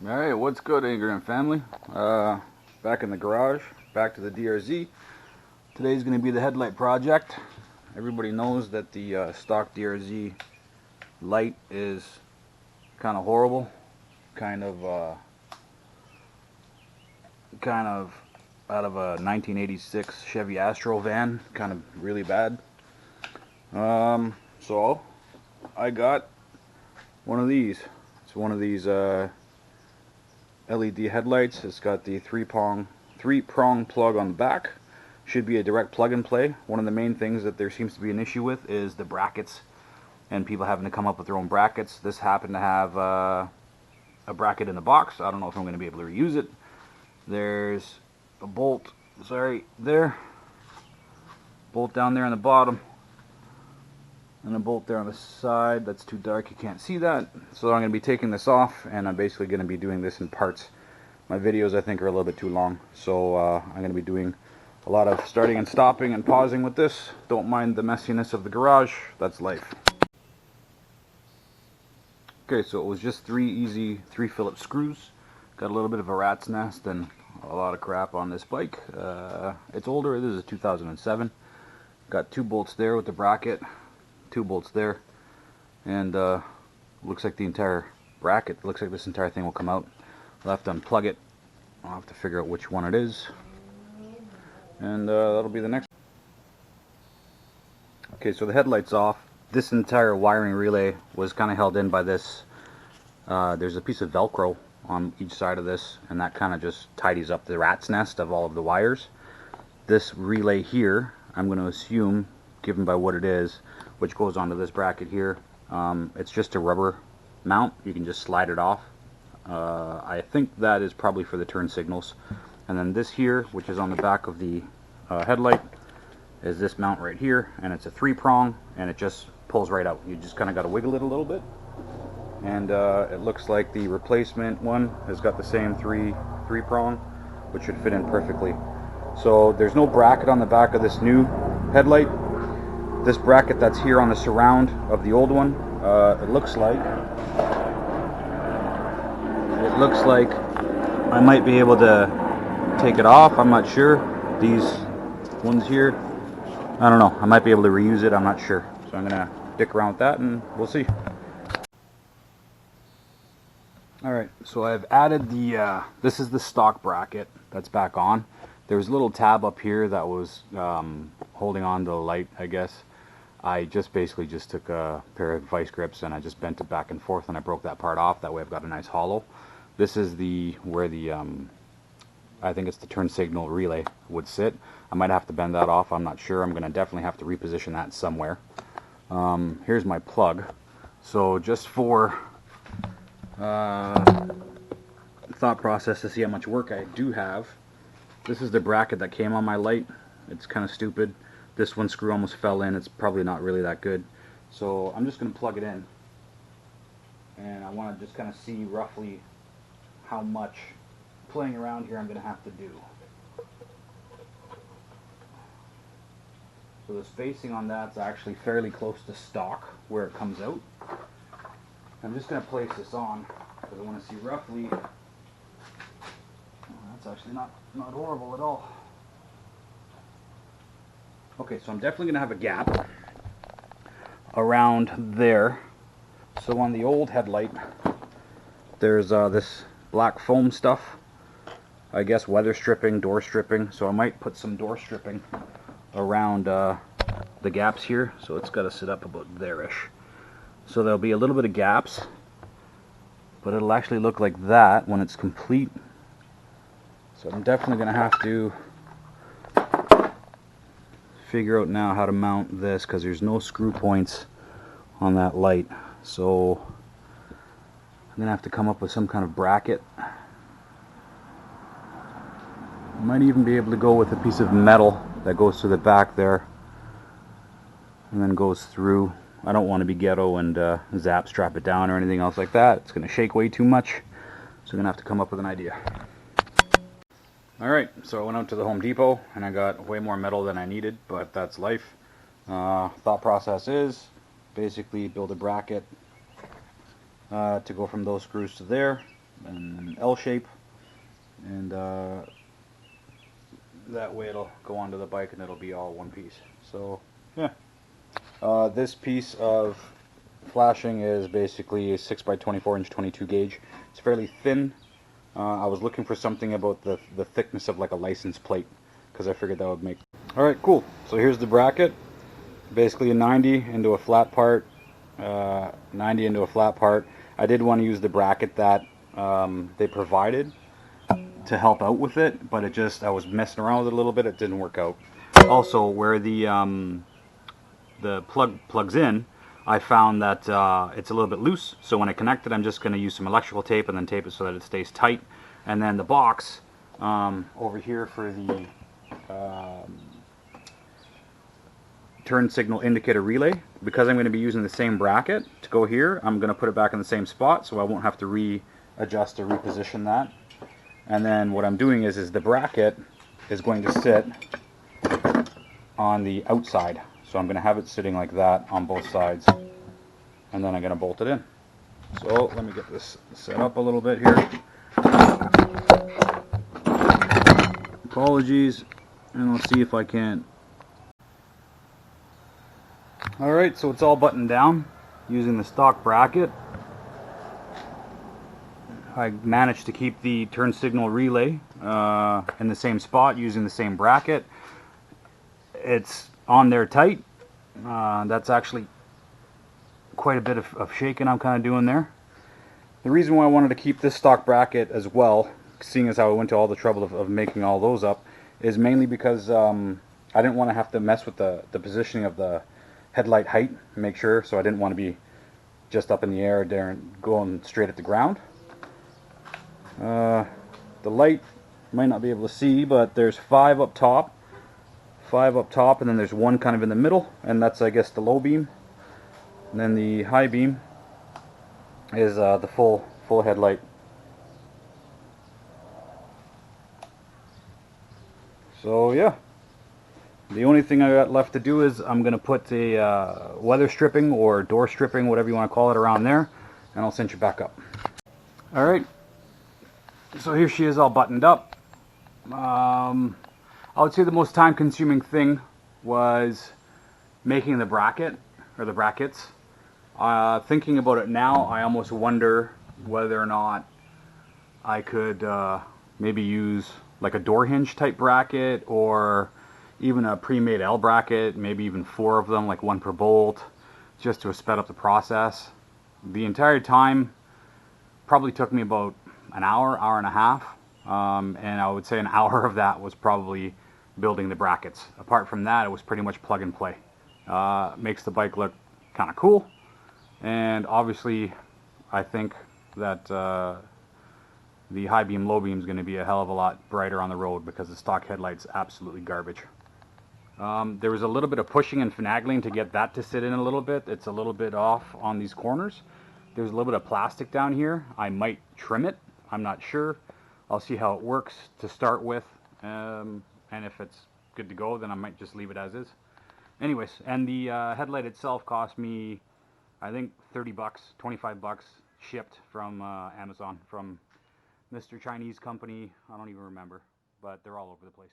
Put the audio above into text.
Alright, what's good, Ingram family? Back in the garage, back to the DRZ. Today's going to be the headlight project. Everybody knows that the stock DRZ light is kind of horrible, kind of out of a 1986 Chevy Astro van, kind of really bad. So I got one of these. It's one of these LED headlights. It's got the three-prong plug on the back. Should be a direct plug and play. One of the main things that there seems to be an issue with is the brackets and people having to come up with their own brackets. This happened to have a bracket in the box. I don't know if I'm going to be able to reuse it. There's a bolt, bolt down there on the bottom, and a bolt there on the side. That's too dark, you can't see that. So I'm going to be taking this off, and I'm basically going to be doing this in parts. My videos, I think, are a little bit too long, so I'm going to be doing a lot of starting and stopping and pausing with this. Don't mind the messiness of the garage, that's life. Okay, so it was just 3 easy 3 Phillips screws. Got a little bit of a rat's nest and a lot of crap on this bike. It's older, this is a 2007. Got 2 bolts there with the bracket, 2 bolts there, and looks like the entire bracket, looks like this entire thing will come out. I'll have to unplug it. I'll have to figure out which one it is, and that'll be the next. Okay, so the headlight's off. This entire wiring relay was kind of held in by this. There's a piece of Velcro on each side of this, and that kind of just tidies up the rat's nest of all of the wires. This relay here, I'm going to assume, given by what it is, which goes onto this bracket here, it's just a rubber mount. You can just slide it off. I think that is probably for the turn signals. And then this here, which is on the back of the headlight, is this mount right here, and it's a 3-prong, and it just pulls right out. You just kind of got to wiggle it a little bit, and it looks like the replacement one has got the same 3-prong, which should fit in perfectly. So there's no bracket on the back of this new headlight. This bracket that's here on the surround of the old one, it looks like I might be able to take it off. I'm not sure. These ones here, I don't know. I might be able to reuse it. I'm not sure. So I'm gonna dick around with that, and we'll see. Alright, so I've added the, this is the stock bracket that's back on. There was a little tab up here that was holding on to the light, I guess. I just basically just took a pair of vice grips and I just bent it back and forth, and I broke that part off. That way I've got a nice hollow. This is where the, I think it's the turn signal relay would sit. I might have to bend that off, I'm not sure. I'm going to definitely have to reposition that somewhere. Here's my plug. So just for thought process to see how much work I do have, this is the bracket that came on my light. It's kind of stupid. This one screw almost fell in. It's probably not really that good. So I'm just going to plug it in, and I want to just kind of see roughly how much playing around here I'm going to have to do. So the spacing on that's actually fairly close to stock where it comes out. I'm just going to place this on because I want to see roughly. Oh, that's actually not horrible at all. Okay, so I'm definitely going to have a gap around there. So on the old headlight, there's this black foam stuff. I guess weather stripping, door stripping. So I might put some door stripping around the gaps here. So it's got to sit up about there-ish. So there'll be a little bit of gaps, but it'll actually look like that when it's complete. So I'm definitely going to have to figure out now how to mount this, because there's no screw points on that light. So I'm going to have to come up with some kind of bracket. I might even be able to go with a piece of metal that goes to the back there and then goes through. I don't want to be ghetto and zap strap it down or anything else like that. It's going to shake way too much, so I'm going to have to come up with an idea. Alright, so I went out to the Home Depot and I got way more metal than I needed, but that's life. Thought process is basically build a bracket to go from those screws to there, an L shape, and that way it'll go onto the bike and it'll be all one piece. So yeah, this piece of flashing is basically a 6x24 inch 22 gauge. It's fairly thin. I was looking for something about the thickness of like a license plate, because I figured that would make... Alright, cool. So here's the bracket. Basically a 90 into a flat part. 90 into a flat part. I did want to use the bracket that they provided to help out with it, but it just, I was messing around with it a little bit, it didn't work out. Also, where the plug plugs in, I found that it's a little bit loose, so when I connect it, I'm just going to use some electrical tape and then tape it so that it stays tight. And then the box over here for the turn signal indicator relay, because I'm going to be using the same bracket to go here, I'm going to put it back in the same spot so I won't have to readjust or reposition that. And then what I'm doing is the bracket is going to sit on the outside. So I'm going to have it sitting like that on both sides, and then I'm going to bolt it in. So let me get this set up a little bit here. Apologies, and I'll see if I can. Alright, so it's all buttoned down using the stock bracket. I managed to keep the turn signal relay in the same spot using the same bracket. It's on there tight. That's actually quite a bit of shaking I'm kind of doing there. The reason why I wanted to keep this stock bracket as well, seeing as how I went to all the trouble of making all those up, is mainly because I didn't want to have to mess with the positioning of the headlight height, make sure, so I didn't want to be just up in the air there and going straight at the ground. The light you might not be able to see, but there's 5 up top, and then there's one kind of in the middle, and that's, I guess, the low beam. And then the high beam is the full headlight. So yeah, the only thing I got left to do is I'm going to put a weather stripping or door stripping, whatever you want to call it, around there, and I'll cinch it back up. Alright, so here she is all buttoned up. I would say the most time consuming thing was making the bracket, or the brackets. Thinking about it now, I almost wonder whether or not I could maybe use like a door hinge type bracket, or even a pre-made L bracket, maybe even 4 of them, like 1 per bolt, just to sped up the process. The entire time probably took me about an hour and a half, and I would say an hour of that was probably building the brackets. Apart from that, it was pretty much plug and play. Makes the bike look kind of cool, and obviously I think that the high beam low beam is going to be a hell of a lot brighter on the road, because the stock headlight's absolutely garbage. There was a little bit of pushing and finagling to get that to sit in a little bit. It's a little bit off on these corners. There's a little bit of plastic down here. I might trim it. I'm not sure. I'll see how it works to start with, and if it's good to go, then I might just leave it as is. Anyways, and the headlight itself cost me, I think, 30 bucks, 25 bucks shipped from Amazon, from Mr. Chinese company. I don't even remember, but they're all over the place.